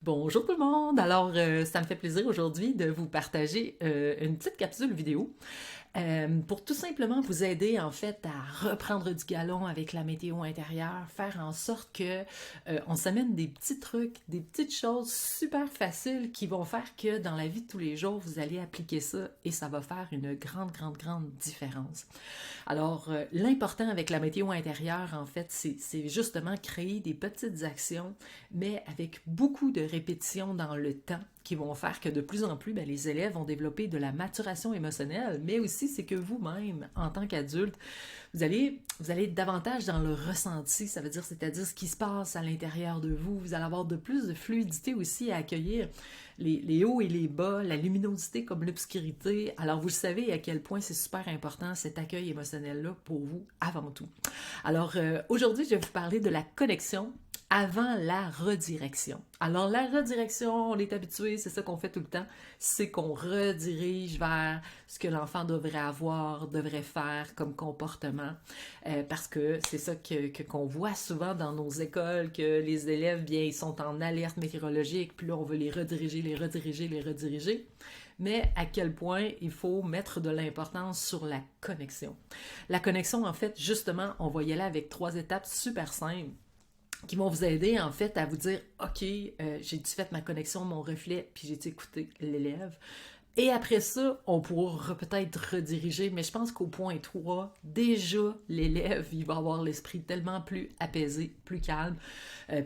Bonjour tout le monde! Alors, ça me fait plaisir aujourd'hui de vous partager une petite capsule vidéo pour tout simplement vous aider en fait à reprendre du galon avec la météo intérieure, faire en sorte que on s'amène des petits trucs, des petites choses super faciles qui vont faire que dans la vie de tous les jours, vous allez appliquer ça et ça va faire une grande différence. Alors, l'important avec la météo intérieure, en fait, c'est justement créer des petites actions, mais avec beaucoup de répétitions dans le temps qui vont faire que de plus en plus, ben, les élèves vont développer de la maturation émotionnelle, mais aussi c'est que vous-même, en tant qu'adulte, vous allez être davantage dans le ressenti, ça veut dire, c'est-à-dire ce qui se passe à l'intérieur de vous. Vous allez avoir de plus de fluidité aussi à accueillir les hauts et les bas, la luminosité comme l'obscurité. Alors, vous savez à quel point c'est super important cet accueil émotionnel-là pour vous avant tout. Alors, aujourd'hui, je vais vous parler de la connexion avant la redirection. Alors, la redirection, on est habitué, c'est ça qu'on fait tout le temps, c'est qu'on redirige vers ce que l'enfant devrait avoir, devrait faire comme comportement, parce que c'est ça qu'on voit souvent dans nos écoles, que les élèves, bien, ils sont en alerte météorologique, puis là, on veut les rediriger, les rediriger. Mais à quel point il faut mettre de l'importance sur la connexion. La connexion, en fait, justement, on va y aller avec 3 étapes super simples qui vont vous aider en fait à vous dire OK, j'ai-tu fait ma connexion, mon reflet, puis j'ai-tu écouté l'élève. Et après ça, on pourra peut-être rediriger, mais je pense qu'au point 3, déjà, l'élève, il va avoir l'esprit tellement plus apaisé, plus calme,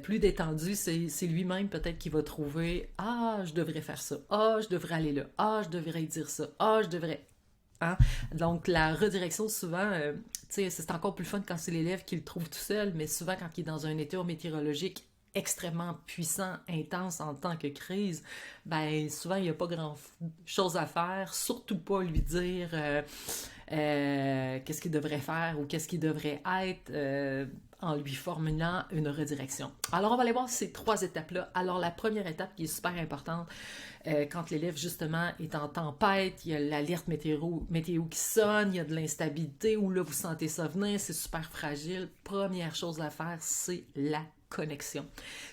plus détendu. C'est lui-même peut-être qui va trouver Ah, je devrais faire ça. Ah, je devrais aller là. Ah, je devrais dire ça. Ah, je devrais. Hein? Donc, la redirection, souvent, c'est encore plus fun quand c'est l'élève qui le trouve tout seul, mais souvent, quand il est dans un état météorologique extrêmement puissant, intense en tant que crise, ben souvent, il n'y a pas grand-chose à faire, surtout pas lui dire qu'est-ce qu'il devrait faire ou qu'est-ce qu'il devrait être en lui formulant une redirection. Alors, on va aller voir ces 3 étapes-là. Alors, la première étape qui est super importante, quand l'élève, justement, est en tempête, il y a l'alerte météo qui sonne, il y a de l'instabilité, ou là, vous sentez ça venir, c'est super fragile. Première chose à faire, c'est la connexion.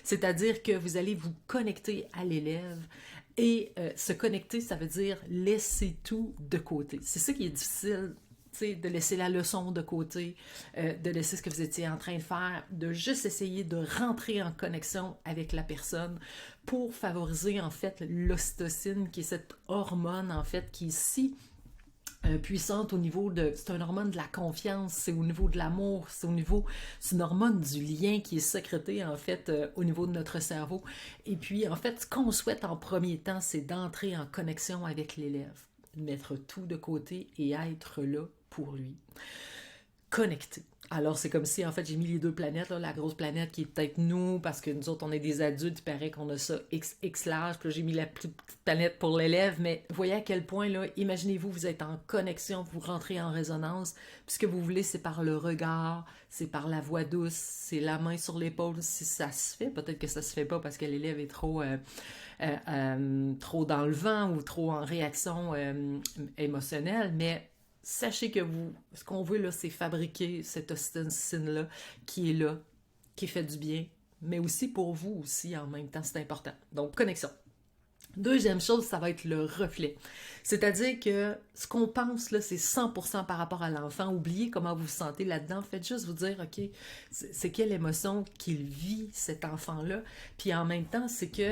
C'est-à-dire que vous allez vous connecter à l'élève et se connecter, ça veut dire laisser tout de côté. C'est ça qui est difficile, de laisser la leçon de côté, de laisser ce que vous étiez en train de faire, de juste essayer de rentrer en connexion avec la personne pour favoriser en fait l'ocytocine, qui est cette hormone en fait qui est si puissante au niveau de... C'est une hormone de la confiance, c'est au niveau de l'amour, c'est une hormone du lien qui est sécrétée en fait au niveau de notre cerveau. Et puis en fait, ce qu'on souhaite en premier temps, c'est d'entrer en connexion avec l'élève, mettre tout de côté et être là pour lui. Connecté. Alors, c'est comme si, en fait, j'ai mis les 2 planètes, là, la grosse planète qui est peut-être nous, parce que nous autres, on est des adultes, il paraît qu'on a ça X large, puis là, j'ai mis la plus petite planète pour l'élève, mais voyez à quel point, là, imaginez-vous, vous êtes en connexion, vous rentrez en résonance, puis ce que vous voulez, c'est par le regard, c'est par la voix douce, c'est la main sur l'épaule, si ça se fait, peut-être que ça se fait pas parce que l'élève est trop dans le vent ou trop en réaction émotionnelle, mais sachez que ce qu'on veut là, c'est fabriquer cette ocytocine-là qui est là, qui fait du bien, mais aussi pour vous aussi en même temps, c'est important. Donc, connexion. Deuxième chose, ça va être le reflet. C'est-à-dire que ce qu'on pense, là, c'est 100% par rapport à l'enfant. Oubliez comment vous vous sentez là-dedans. Faites juste vous dire, OK, c'est quelle émotion qu'il vit, cet enfant-là. Puis en même temps, c'est que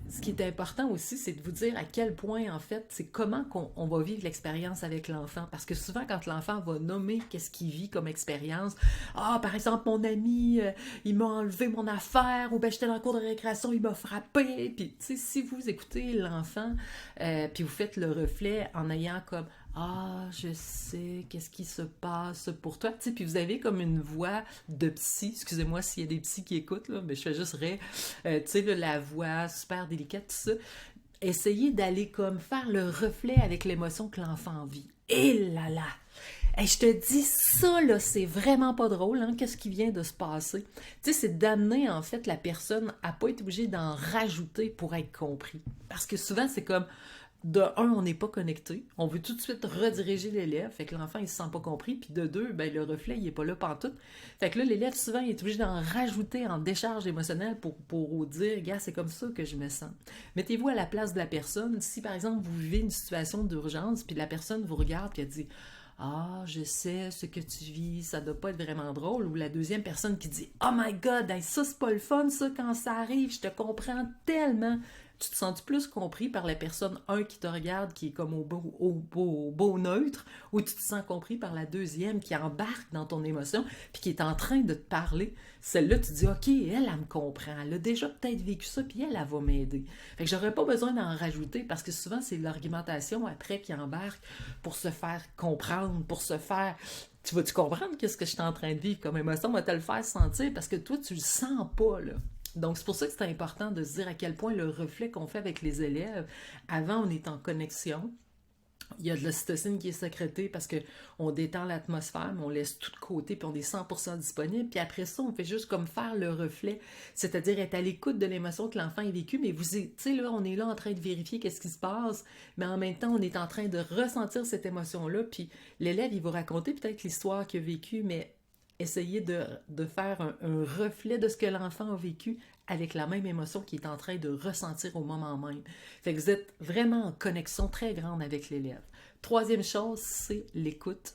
ce qui est important aussi, c'est de vous dire à quel point, en fait, c'est comment on va vivre l'expérience avec l'enfant. Parce que souvent, quand l'enfant va nommer qu'est-ce qu'il vit comme expérience, ah, par exemple, mon ami, il m'a enlevé mon affaire, ou ben j'étais dans le cours de récréation, il m'a frappé. Puis, tu sais, si vous écoutez l'enfant, puis vous faites le reflet en ayant comme ah, je sais, qu'est-ce qui se passe pour toi, tu sais, puis vous avez comme une voix de psy, excusez-moi s'il y a des psys qui écoutent, là, mais je fais juste rire, tu sais, là, la voix super délicate, tout ça, essayez d'aller comme faire le reflet avec l'émotion que l'enfant vit. Et là là! Hey, je te dis ça, là, c'est vraiment pas drôle, hein, qu'est-ce qui vient de se passer. Tu sais, c'est d'amener, en fait, la personne à pas être obligée d'en rajouter pour être compris. Parce que souvent, c'est comme, de un, on n'est pas connecté. On veut tout de suite rediriger l'élève. Fait que l'enfant, il se sent pas compris. Puis de deux, ben, le reflet, il est pas là pantoute. Fait que là, l'élève, souvent, il est obligé d'en rajouter en décharge émotionnelle pour dire, gars, c'est comme ça que je me sens. Mettez-vous à la place de la personne. Si, par exemple, vous vivez une situation d'urgence, puis la personne vous regarde, puis elle dit, ah, je sais ce que tu vis, ça doit pas être vraiment drôle. Ou la deuxième personne qui dit, oh my god, hey, ça c'est pas le fun, ça, quand ça arrive, je te comprends tellement. Tu te sens plus compris par la personne, un, qui te regarde, qui est comme au beau neutre, ou tu te sens compris par la deuxième qui embarque dans ton émotion, puis qui est en train de te parler. Celle-là, tu te dis, OK, elle me comprend, elle a déjà peut-être vécu ça, puis elle va m'aider. Fait que j'aurais pas besoin d'en rajouter, parce que souvent, c'est l'argumentation après qui embarque pour se faire comprendre, pour se faire... Tu vas-tu comprendre qu'est-ce que je suis en train de vivre comme émotion? Va te le faire sentir, parce que toi, tu le sens pas, là. Donc, c'est pour ça que c'est important de se dire à quel point le reflet qu'on fait avec les élèves, avant, on est en connexion. Il y a de l'ocytocine qui est sécrétée parce qu'on détend l'atmosphère, mais on laisse tout de côté, puis on est 100% disponible. Puis après ça, on fait juste comme faire le reflet, c'est-à-dire être à l'écoute de l'émotion que l'enfant a vécue. Mais vous, tu sais, là, on est là en train de vérifier qu'est-ce qui se passe, mais en même temps, on est en train de ressentir cette émotion-là. Puis l'élève, il va raconter peut-être l'histoire qu'il a vécue, mais essayez de faire un reflet de ce que l'enfant a vécu avec la même émotion qu'il est en train de ressentir au moment même. Fait que vous êtes vraiment en connexion très grande avec l'élève. Troisième chose, c'est l'écoute.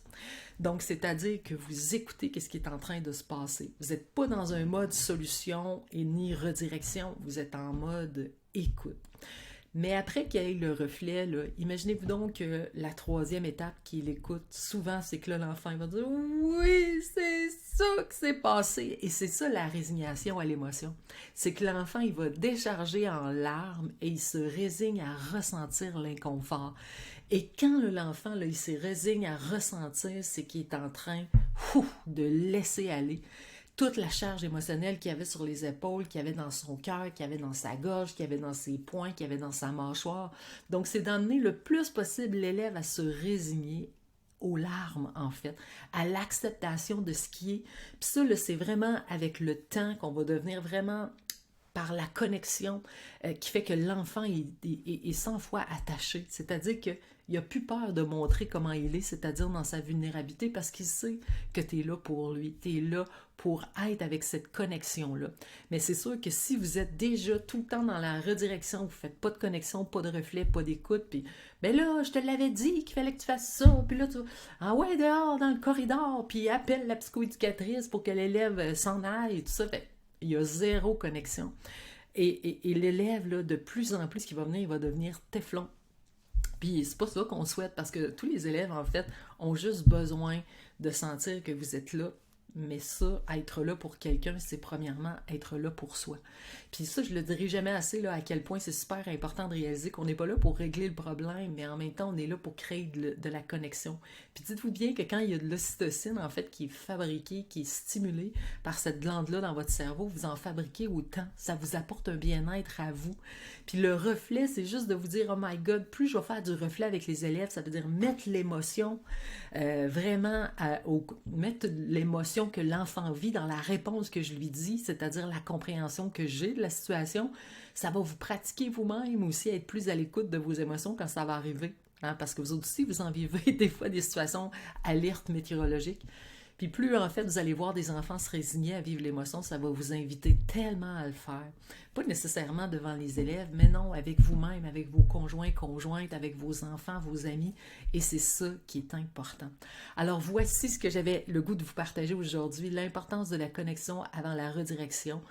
Donc, c'est-à-dire que vous écoutez ce qui est en train de se passer. Vous n'êtes pas dans un mode solution et ni redirection, vous êtes en mode écoute. Mais après qu'il y ait le reflet, là, imaginez-vous donc que la troisième étape qui est l'écoute, souvent c'est que là, l'enfant il va dire oui, c'est ça qui s'est passé. Et c'est ça la résignation à l'émotion. C'est que l'enfant il va décharger en larmes et il se résigne à ressentir l'inconfort. Et quand l'enfant là, il se résigne à ressentir, c'est qu'il est en train de laisser aller toute la charge émotionnelle qu'il y avait sur les épaules, qu'il y avait dans son cœur, qu'il y avait dans sa gorge, qu'il y avait dans ses poings, qu'il y avait dans sa mâchoire. Donc, c'est d'emmener le plus possible l'élève à se résigner aux larmes, en fait, à l'acceptation de ce qui est. Puis ça, là, c'est vraiment avec le temps qu'on va devenir vraiment par la connexion qui fait que l'enfant est 100 fois attaché. C'est-à-dire qu'il n'a plus peur de montrer comment il est, c'est-à-dire dans sa vulnérabilité, parce qu'il sait que tu es là pour lui, tu es là pour être avec cette connexion-là. Mais c'est sûr que si vous êtes déjà tout le temps dans la redirection, vous ne faites pas de connexion, pas de reflet, pas d'écoute, puis ben là, je te l'avais dit qu'il fallait que tu fasses ça, puis là, tu ah ouais, dehors, dans le corridor, puis appelle la psychoéducatrice pour que l'élève s'en aille, et tout ça. Fait, il y a zéro connexion. Et l'élève, là, de plus en plus, ce qui va venir, il va devenir téflon. Puis c'est pas ça qu'on souhaite, parce que tous les élèves, en fait, ont juste besoin de sentir que vous êtes là. Mais ça, être là pour quelqu'un, c'est premièrement être là pour soi. Puis ça, je le dirai jamais assez, là, à quel point c'est super important de réaliser qu'on n'est pas là pour régler le problème, mais en même temps, on est là pour créer de la connexion. Puis dites-vous bien que quand il y a de l'ocytocine, en fait, qui est fabriquée, qui est stimulée par cette glande-là dans votre cerveau, vous en fabriquez autant. Ça vous apporte un bien-être à vous. Puis le reflet, c'est juste de vous dire, oh my God, plus je vais faire du reflet avec les élèves, ça veut dire mettre l'émotion vraiment, mettre l'émotion que l'enfant vit dans la réponse que je lui dis, c'est-à-dire la compréhension que j'ai de la situation, ça va vous pratiquer vous-même aussi à être plus à l'écoute de vos émotions quand ça va arriver. Hein, parce que vous aussi, vous en vivez des fois des situations alertes météorologiques. Puis plus, en fait, vous allez voir des enfants se résigner à vivre l'émotion, ça va vous inviter tellement à le faire. Pas nécessairement devant les élèves, mais non, avec vous-même, avec vos conjoints, conjointes, avec vos enfants, vos amis. Et c'est ça qui est important. Alors, voici ce que j'avais le goût de vous partager aujourd'hui, l'importance de la connexion avant la redirection.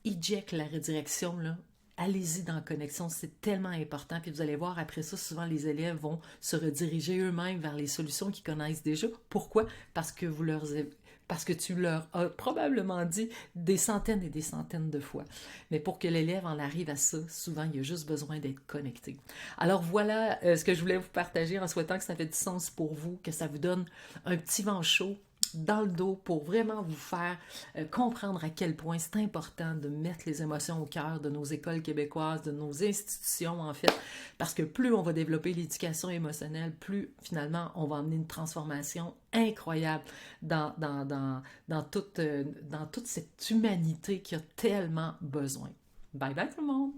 Eject la redirection, là. Allez-y dans la connexion, c'est tellement important. Puis vous allez voir, après ça, souvent les élèves vont se rediriger eux-mêmes vers les solutions qu'ils connaissent déjà. Pourquoi? Parce que tu leur as probablement dit des centaines et des centaines de fois. Mais pour que l'élève en arrive à ça, souvent, il a juste besoin d'être connecté. Alors voilà ce que je voulais vous partager en souhaitant que ça fait du sens pour vous, que ça vous donne un petit vent chaud dans le dos pour vraiment vous faire comprendre à quel point c'est important de mettre les émotions au cœur de nos écoles québécoises, de nos institutions en fait, parce que plus on va développer l'éducation émotionnelle, plus finalement on va amener une transformation incroyable dans toute cette humanité qui a tellement besoin. Bye bye tout le monde!